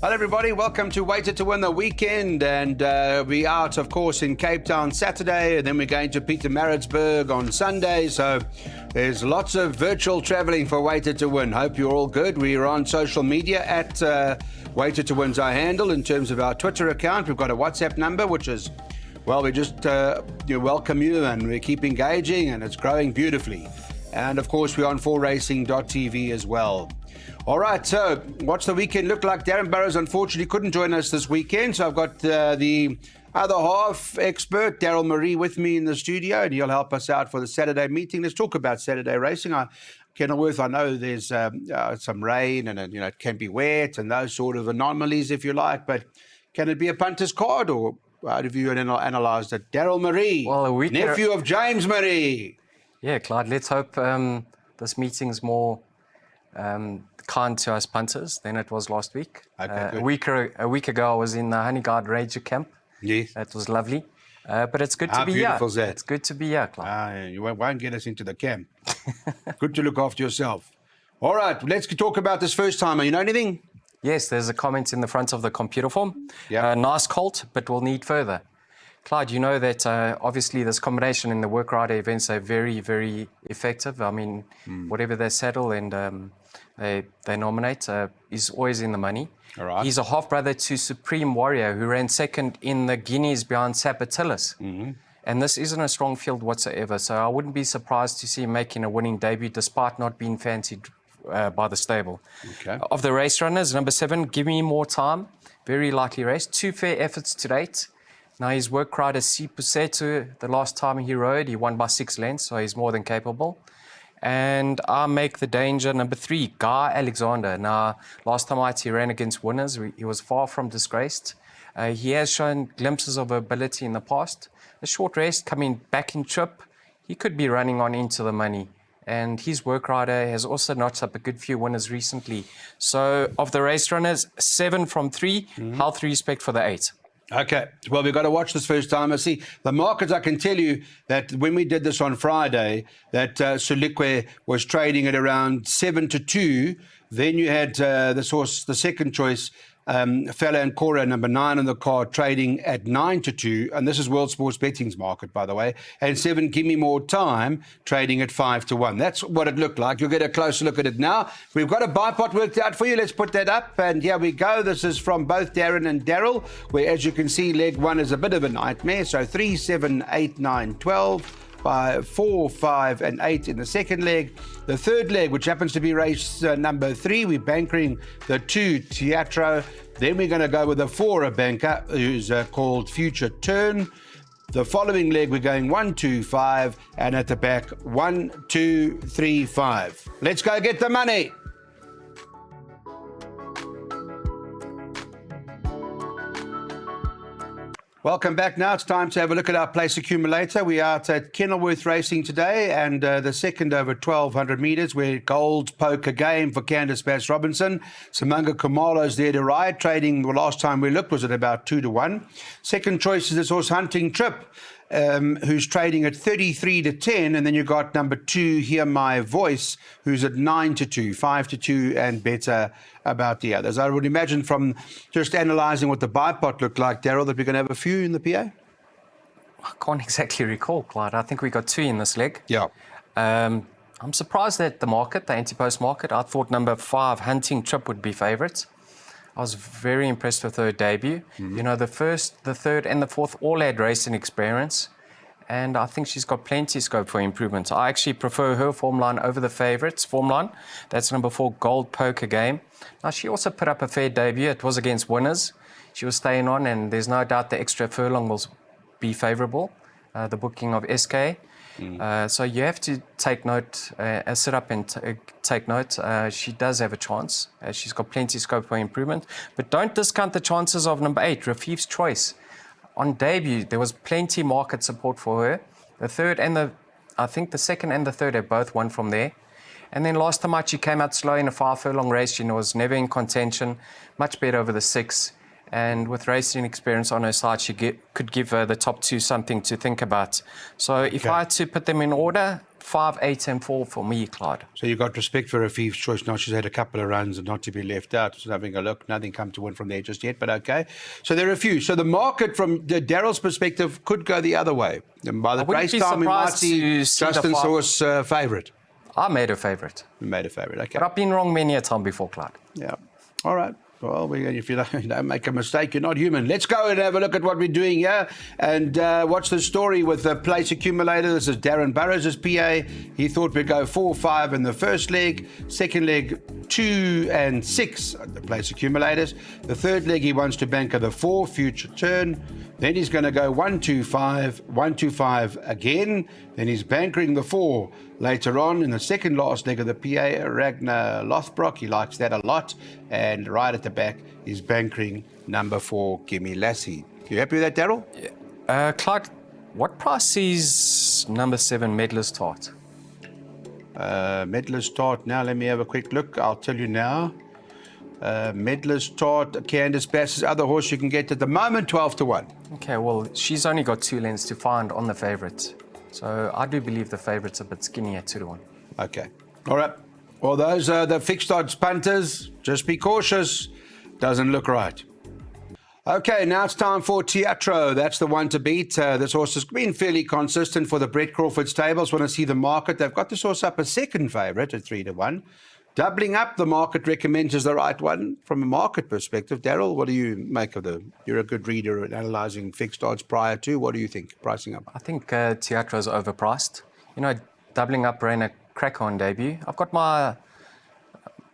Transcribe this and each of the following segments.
Hello everybody, welcome to Weighted to Win the weekend, and we're out of course in Cape Town Saturday, and then we're going to Pietermaritzburg on Sunday, so there's lots of virtual travelling for Weighted to Win. Hope you're all good. We're on social media at Weighted to Win's our handle. In terms of our Twitter account, we've got a WhatsApp number which is, well, we just welcome you and we keep engaging, and it's growing beautifully. And of course we're on 4racing.tv as well. All right, so what's the weekend look like? Darren Burrows unfortunately couldn't join us this weekend, so I've got the other half expert, Daryl Marie, with me in the studio, and he'll help us out for the Saturday meeting. Let's talk about Saturday racing. Kenilworth, I know there's some rain and it can be wet and those sort of anomalies, if you like, but can it be a punter's card, or how have you analysed it? Daryl Marie, nephew of James Marie. Yeah, Clyde, let's hope this meeting's more kind to us punters than it was last week. Okay, a week ago, I was in the Honeyguard Ranger camp. Yes. That was lovely. But it's good to be here. How beautiful is that? It's good to be here, Clyde. You won't get us into the camp. Good to look after yourself. All right, let's talk about this first timer. You know anything? Yes, there's a comment in the front of the computer form. Yeah. Nice colt, but we'll need further. Clyde, you know that obviously this combination in the work rider events are very, very effective. I mean, whatever they saddle and they nominate is always in the money. All right. He's a half-brother to Supreme Warrior, who ran second in the Guineas behind Sapatilis. Mm-hmm. And this isn't a strong field whatsoever, so I wouldn't be surprised to see him making a winning debut despite not being fancied by the stable. Okay. Of the race runners, number 7, Give Me More Time, very likely race. 2 fair efforts to date. Now, his work rider, Si Pusetu, the last time he rode, he won by 6 lengths, so he's more than capable. And I make the danger, number 3, Guy Alexander. Now, last time he ran against winners. He was far from disgraced. He has shown glimpses of ability in the past. A short rest, coming back in trip, he could be running on into the money. And his work rider has also notched up a good few winners recently. So, of the race runners, 7 from 3, health respect for the 8. Okay, well, we've got to watch this first time. I see the markets. I can tell you that when we did this on Friday, that Sulikwe was trading at around 7 to 2. Then you had this horse, the second choice, Fella and Cora, number 9 on the card, trading at 9 to 2. And this is World Sports Betting's market, by the way. And 7, Give Me More Time, trading at 5 to 1. That's what it looked like. You'll get a closer look at it now. We've got a Bipot worked out for you. Let's put that up. And here we go. This is from both Darren and Daryl, where, as you can see, leg 1 is a bit of a nightmare. So 3, 7, 8, 9, 12. By 4, 5, and 8 in the second leg. The third leg, which happens to be race number 3, we're bankering the 2, Teatro. Then we're going to go with the 4, a banker, who's called Future Turn. The following leg, we're going 1, 2, 5, and at the back, 1, 2, 3, 5. Let's go get the money. Welcome back. Now it's time to have a look at our place accumulator. We are at Kenilworth Racing today, and the second over 1,200 metres. We're gold poker game for Candice Bass Robinson. Samanga Kumalo's there to ride. Trading, the last time we looked, was at about 2 to 1. Second choice is this horse Hunting Trip, who's trading at 33 to 10. And then you've got number 2, Hear My Voice, who's at 9 to 2, 5 to 2, and better about the others. I would imagine from just analysing what the Bipot looked like, Daryl, that we're going to have a few in the PA? I can't exactly recall, Clyde. I think we got 2 in this leg. Yeah. I'm surprised at the market, the anti-post market. I thought number 5, Hunting Trip, would be favourites. I was very impressed with her debut. You know, the first, the third, and the fourth all had racing experience. And I think she's got plenty of scope for improvement. I actually prefer her form line over the favourites form line. That's number 4, Gold Poker Game. Now, she also put up a fair debut. It was against winners. She was staying on, and there's no doubt the extra furlong will be favourable, the booking of SK. So you have to take note, sit up and take note. She does have a chance. She's got plenty of scope for improvement. But don't discount the chances of number 8, Rafif's Choice. On debut, there was plenty market support for her. The third and I think the second and the third have both won from there. And then last time out, she came out slow in a 5 furlong race. She was never in contention, much better over the 6. And with racing experience on her side, she could give the top 2 something to think about. So if I had to put them in order, 5, 8, and 4 for me, Clyde. So you got respect for Afif's choice. Now she's had a couple of runs and not to be left out. Just having a look. Nothing come to win from there just yet, but okay. So there are a few. So the market, from Daryl's perspective, could go the other way. And by the race time, we might see Justin Source favourite. I made a favourite. You made a favourite, okay. But I've been wrong many a time before, Clyde. Yeah. All right. Well, if you don't make a mistake, you're not human. Let's go and have a look at what we're doing here and watch the story with the place accumulator. This is Darren Burrows' PA. He thought we'd go 4-5 in the first leg. Second leg, 2 and 6 at the place accumulators. The third leg, he wants to banker the 4 future turn. Then he's going to go 1-2-5, 1-2-5 again. Then he's bankering the 4 later on in the second last leg of the PA, Ragnar Lothbrock. He likes that a lot. And right at the back, he's bankering number 4, Gimme Lassie. You happy with that, Daryl? Yeah. Clyde, what price is number 7, Medler's Tart? Medler's Tart. Now, let me have a quick look. I'll tell you now. Medler's Tart, Candace Bass's other horse you can get at the moment, 12-1. Okay, well, she's only got 2 lengths to find on the favourite. So I do believe the favourite's a bit skinny at 2-1. Okay. All right. Well, those are the fixed odds punters. Just be cautious. Doesn't look right. Okay, now it's time for Teatro. That's the one to beat. This horse has been fairly consistent for the Brett Crawford stables. Want to see the market? They've got this horse up a second favourite at 3-1. Doubling up, the market recommends is the right one. From a market perspective, Daryl, what do you make of you're a good reader at analysing fixed odds prior to. What do you think, pricing up? I think Teatro is overpriced. You know, doubling up ran a crack-on debut. I've got my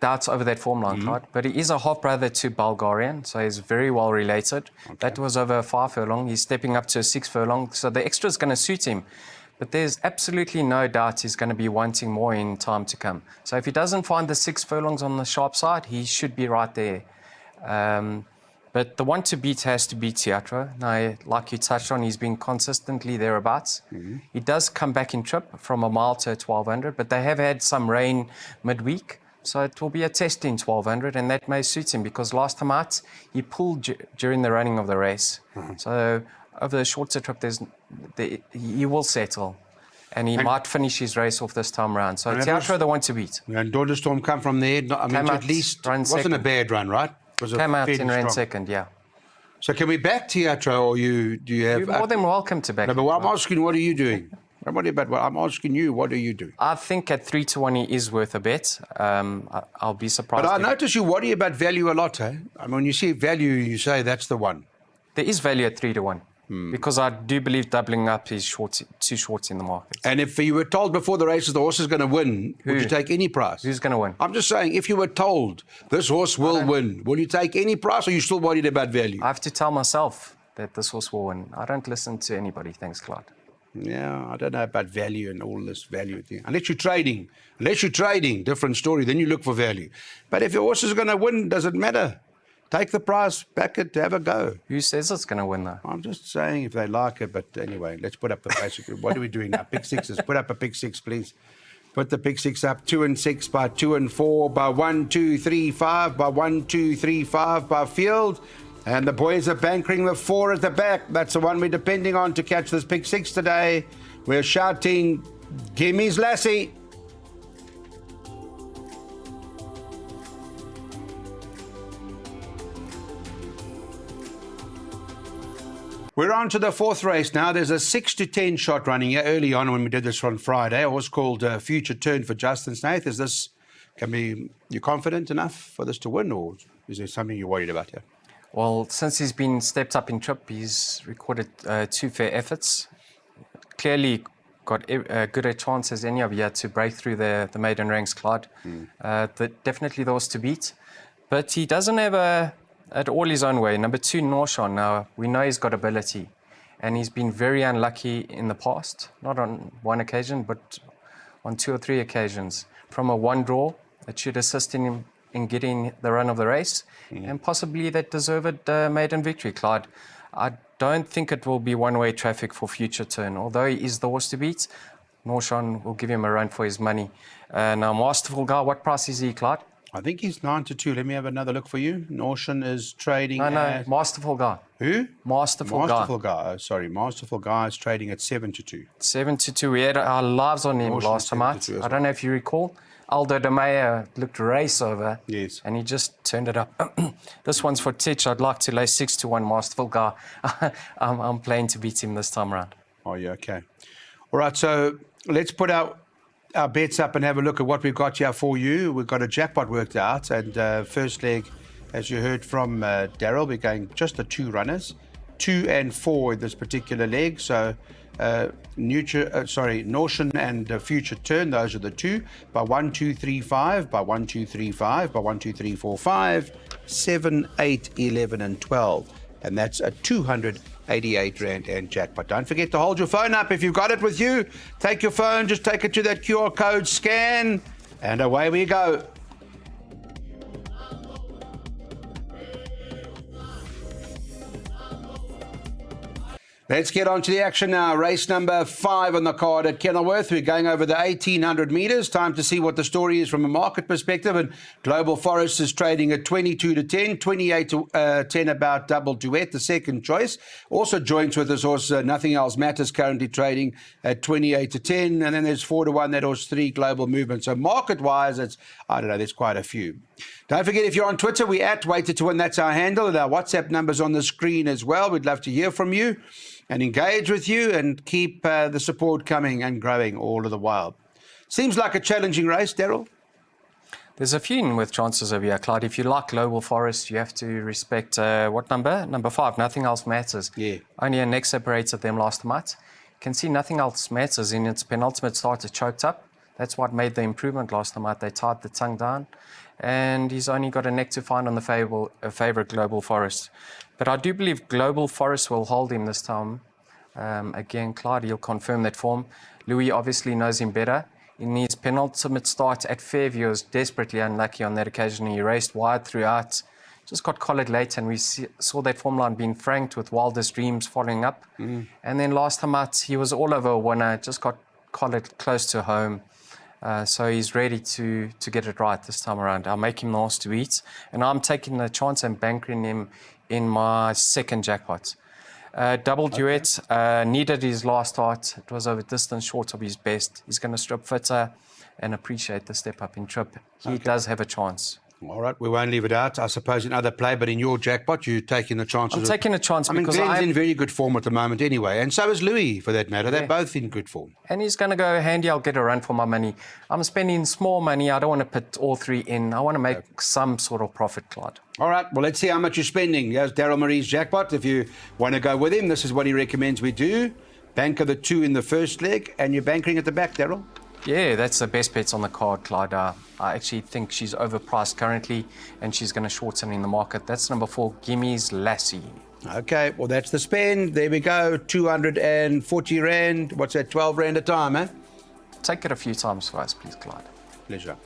doubts over that form line, Clyde, but he is a half-brother to Bulgarian, so he's very well related. Okay. That was over a 5 furlong. He's stepping up to a 6 furlong, so the extra is going to suit him. But there's absolutely no doubt he's going to be wanting more in time to come. So if he doesn't find the 6 furlongs on the sharp side, he should be right there. But the one to beat has to be Teatro. Now, like you touched on, he's been consistently thereabouts. He does come back in trip from a mile to 1,200, but they have had some rain midweek. So it will be a test in 1,200, and that may suit him because last time out, he pulled during the running of the race. So over the shorter trip, he will settle, and he might finish his race off this time round. So Teatro, the one to beat. And Dorderstorm come from there. I mean, at least wasn't a bad run, right? Came out in ran second, yeah. So can we back Teatro, or do you have? You're more than welcome to back. No, but I'm asking, what are you doing? I'm asking you, what do you do? I think at 3-1 he is worth a bet. I'll be surprised. But I notice you worry about value a lot, eh? I mean, when you see value, you say that's the one. There is value at 3-1. Because I do believe doubling up is too short in the market. And if you were told before the races the horse is going to win, would you take any price? Who's going to win? I'm just saying, if you were told this horse will win, will you take any price, or are you still worried about value? I have to tell myself that this horse will win. I don't listen to anybody. Thanks, Clyde. Yeah, I don't know about value and all this value thing. Unless you're trading, different story, then you look for value. But if your horse is going to win, does it matter? Take the price, back it, have a go. Who says it's going to win, though? I'm just saying if they like it. But anyway, let's put up the basic. What are we doing now? Pick sixes. Put up a pick 6, please. Put the pick 6 up. 2 and 6 by 2 and 4 by 1, 2, 3, 5 by 1, 2, 3, 5 by field. And the boys are bankering the 4 at the back. That's the one we're depending on to catch this pick 6 today. We're shouting, "Gimme's Lassie." We're on to the 4th race now. There's a 6-10 shot running here early on when we did this on Friday. A horse called Future Turn for Justin Snaith. You confident enough for this to win, or is there something you're worried about here? Well, since he's been stepped up in trip, he's recorded 2 fair efforts. Clearly got good a chance as any of you to break through the maiden ranks, Clyde. Definitely the horse to beat. But he doesn't have at all his own way. Number 2, Norshan. Now, we know he's got ability, and he's been very unlucky in the past. Not on one occasion, but on 2 or 3 occasions. From a 1 draw, it should assist him in getting the run of the race, and possibly that deserved maiden victory, Clyde. I don't think it will be one-way traffic for Future Turn. Although he is the horse to beat, Norshan will give him a run for his money. Now, Masterful Guy, what price is he, Clyde? I think he's 9-2. Let me have another look for you. Norshan is trading No, Masterful Guy. Who? Masterful Guy. Masterful Guy is trading at 7-2. 7-2. We had our lives on him last time out. I don't know if you recall. Aldo de Meyer looked race over. Yes. And he just turned it up. This one's for Titch. I'd like to lay 6-1 Masterful Guy. I'm playing to beat him this time around. Oh, yeah, okay. All right, so let's put our bets up and have a look at what we've got here for you. We've got a jackpot worked out, and first leg, as you heard from Daryl, we're going just the 2 runners, 2 and 4 in this particular leg. So Notion and Future Turn, those are the 2, by 1, 2, 3, 5, by 1, 2, 3, 5, by 1, 2, 3, 4, 5, 7, 8, 11, and 12. And that's a 288 Rand and jackpot. Don't forget to hold your phone up if you've got it with you. Take your phone, just take it to that QR code, scan, and away we go. Let's get on to the action now. Race number 5 on the card at Kenilworth. We're going over the 1,800 metres. Time to see what the story is from a market perspective. And Global Forest is trading at 22-10, 28-10 about Double Duet, the second choice. Also joins with this horse, Nothing Else Matters, currently trading at 28-10. And then there's 4-1, that horse 3 Global Movement. So market-wise, it's, I don't know, there's quite a few. Don't forget, if you're on Twitter, we're at Waited to Win. That's our handle. And our WhatsApp number's on the screen as well. We'd love to hear from you and engage with you and keep the support coming and growing all of the while. Seems like a challenging race, Daryl. There's a few with chances over here, Clyde. If you like Global Forest, you have to respect, what number? Number 5, Nothing Else Matters. Yeah. Only a neck separated them last night. You can see Nothing Else Matters in its penultimate start. It choked up. That's what made the improvement last night. They tied the tongue down. And he's only got a neck to find on the favourite Global Forest. But I do believe Global Forest will hold him this time. Again, Clyde, he'll confirm that form. Louis obviously knows him better. In his penultimate start at Fairview, he was desperately unlucky on that occasion. He raced wide throughout, just got collared late, and we saw that form line being franked with Wildest Dreams following up. And then last time out, he was all over a winner, just got collared close to home. So he's ready to get it right this time around. I'll make him the horse to eat. And I'm taking the chance and banking him in my second jackpot. Double Duet needed his last start. It was over distance short of his best. He's going to strip fitter and appreciate the step up in trip. He does have a chance. All right, we won't leave it out. I suppose in other play, but in your jackpot, you're taking the chances. I'm taking a chance because Glenn's in very good form at the moment anyway, and so is Louis, for that matter. They're both in good form. And he's going to go handy. I'll get a run for my money. I'm spending small money. I don't want to put all 3 in. I want to make some sort of profit, Clyde. All right, well, let's see how much you're spending. Here's Daryl Marie's jackpot. If you want to go with him, this is what he recommends we do. Banker the 2 in the first leg, and you're bankering at the back, Daryl? Yeah, that's the best bets on the card, Clyde. I actually think she's overpriced currently, and she's going to shorten in the market. That's number 4, Gimme's Lassie. Okay, well, that's the spend. There we go, 240 Rand. What's that, 12 Rand a time, eh? Take it a few times for us, please, Clyde. Pleasure.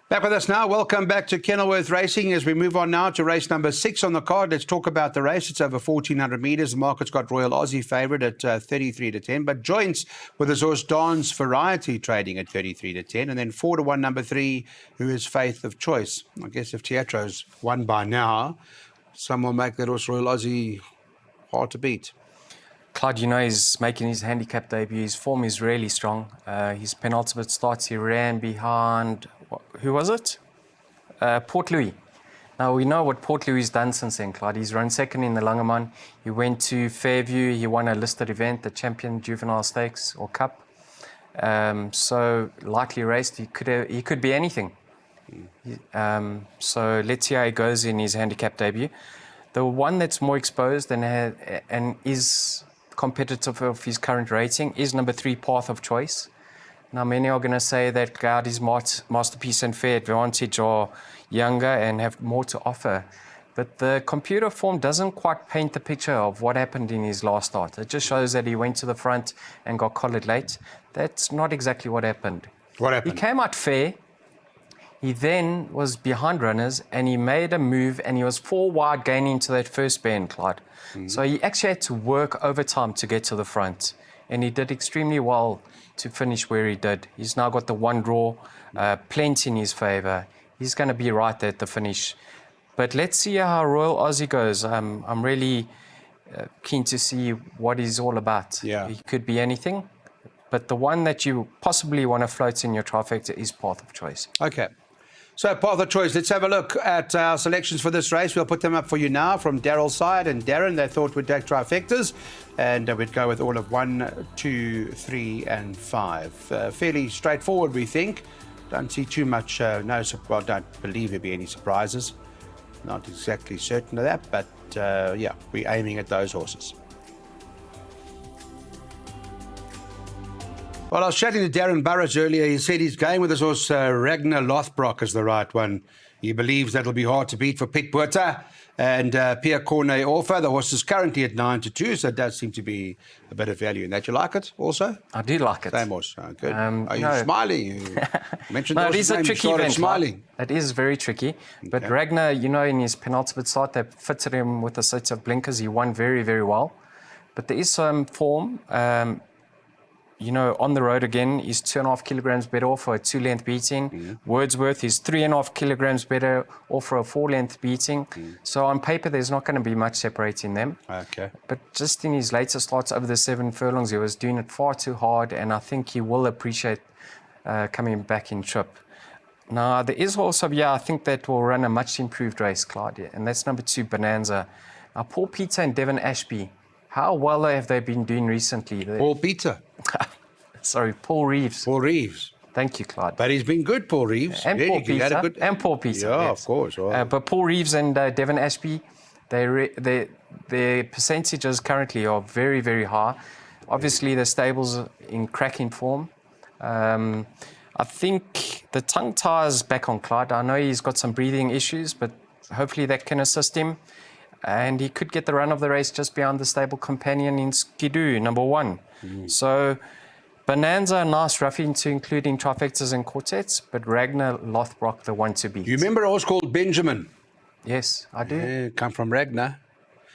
Back with us now. Welcome back to Kenilworth Racing as we move on now to race number 6 on the card. Let's talk about the race. It's over 1,400 metres. The market's got Royal Aussie favourite at 33-10, but joints with his horse Dance Variety trading at 33-10, and then 4-1 number 3, who is Faith of Choice. I guess if Teatro's won by now, some will make that horse Royal Aussie hard to beat. Clyde, you know, he's making his handicap debut. His form is really strong. His penultimate starts, he ran behind... Who was it? Port Louis. Now, we know what Port Louis has done since then, Clyde. He's run second in the Langeman. He went to Fairview. He won a listed event, the Champion Juvenile Stakes or Cup. So, lightly raced. He could be anything. So, let's see how he goes in his handicap debut. The one that's more exposed and is competitive of his current rating is number 3, Path of Choice. Now, many are going to say that Gaudi's Masterpiece and Fair Advantage are younger and have more to offer. But the computer form doesn't quite paint the picture of what happened in his last start. It just shows that he went to the front and got collared late. That's not exactly what happened. What happened? He came out fair. He then was behind runners and he made a move and he was 4 wide gaining into that first bend, Clyde. So he actually had to work overtime to get to the front. and he did extremely well to finish where he did. He's now got the one draw, plenty in his favour. He's going to be right at the finish. But let's see how Royal Aussie goes. I'm really keen to see what he's all about. Yeah. He could be anything, but the one that you possibly want to float in your trifecta is Path of Choice. Okay. So, Path of Choice, let's have a look at our selections for this race. We'll put them up for you now from Daryl's side. And Darren, they thought we'd take trifectas, and we'd go with all of 1, 2, 3, and 5. Fairly straightforward, we think. Don't see too much, well, don't believe there'll be any surprises. Not exactly certain of that, but yeah, we're aiming at those horses. Well, I was chatting to Darren Burrows earlier. He said he's going with his horse Ragnar Lothbrok as the right one. He believes that'll be hard to beat for Bipot and Pierre Cornet Orpha. The horse is currently at 9-2, so it does seem to be a bit of value in that. You like it also? I do like it. Same horse. Oh, good. Are you smiling? You mentioned no, the it is name. a tricky event. Smiling. It is very tricky. But Ragnar, in his penultimate start, they fitted him with a set of blinkers. He won very, very well. But there is some form. On the road again, he's 2.5 kilograms better off for a 2-length beating. Wordsworth is 3.5 kilograms better off for a 4-length beating. So on paper, there's not going to be much separating them. Okay. But just in his later starts over the 7 furlongs, he was doing it far too hard, and I think he will appreciate coming back in trip. Now, there is also, I think that will run a much improved race, Claudia, and that's number 2, Bonanza. Now, Paul Peter and Devon Ashby, how well have they been doing recently? Paul Peter. Sorry, Paul Reeves. Paul Reeves. Thank you, Claude. But he's been good, Paul Reeves. And Paul Peter. And Paul Peter. Yeah, yes. of course. Well. But Paul Reeves and Devon Ashby, their percentages currently are very, very high. Obviously, the stable's in cracking form. I think the tongue tie is back on Clyde. I know he's got some breathing issues, but hopefully that can assist him. And he could get the run of the race just behind the stable companion in Skidoo, number 1. So Bonanza, a nice roughing to including trifectas and quartets, but Ragnar Lothbrok, the one to beat. You remember a horse called Benjamin? Yes, I do. Yeah, come from Ragnar.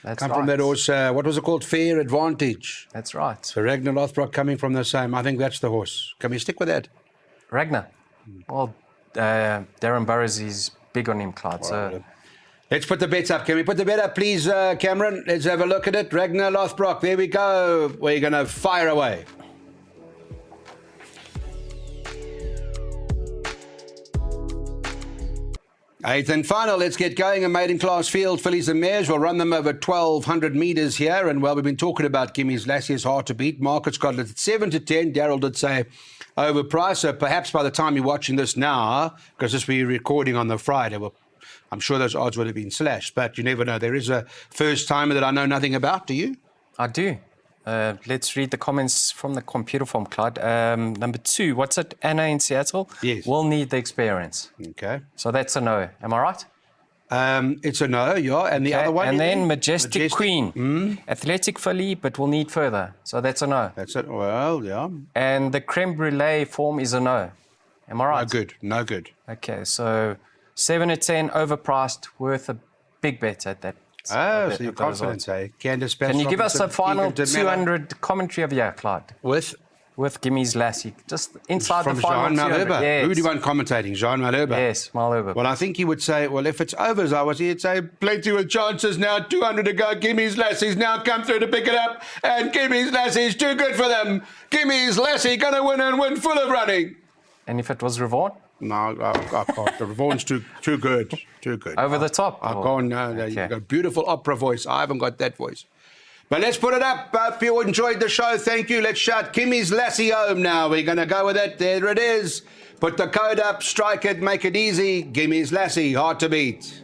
That's come right. from that horse, what was it called? Fair Advantage. That's right. So Ragnar Lothbrok coming from the same. I think that's the horse. Can we stick with that? Ragnar. Well, Darren Burrows is big on him, Clyde. So let's put the bets up. Can we put the bet up, please, Cameron? Let's have a look at it. Ragnar Lothbrok. There we go. We're going to fire away. Eighth and final, let's get going. A maiden class field, fillies and mares. We'll run them over 1,200 metres here. And well, we've been talking about Gimmy's Lassie is hard to beat. Market's got it at 7-10. Daryl did say overpriced. So perhaps by the time you're watching this now, because this will be recording on the Friday, well, I'm sure those odds would have been slashed. But you never know. There is a first timer that I know nothing about. Do you? I do. Let's read the comments from the computer form, Clyde. Number 2, what's it? Anna in Seattle? Yes. Will need the experience. Okay. So that's a no. Am I right? It's a no, yeah. And the other one? And then Majestic Queen. Athletic filly, but will need further. So that's a no. That's it. Well, yeah. And the creme brulee form is a no. Am I right? No good. No good. Okay, so 7-10, overpriced, worth a big bet at that. Oh, so you're confident, eh? Can you give us a final 200 commentary of your Clyde? With Gimmy's Lassie, just inside from the final Jean 200. Malherbe. Yes. Who do you want commentating? Jean Malherbe? Yes, Malherbe. Well, I think he would say, well, if it's over as I was, he'd say, plenty with chances now, 200 to go. Gimmy's Lassie's now come through to pick it up, and Gimmy's Lassie's too good for them. Gimmy's Lassie going to win and win full of running. And if it was Ravon? No, I can't. The Ravon's too good. Too good. Over the top? I can't. No, okay. You've got a beautiful opera voice. I haven't got that voice. But let's put it up. Hope you enjoyed the show. Thank you. Let's shout Gimmy's Lassie home now. We're going to go with it. There it is. Put the code up, strike it, make it easy. Gimmy's Lassie, hard to beat.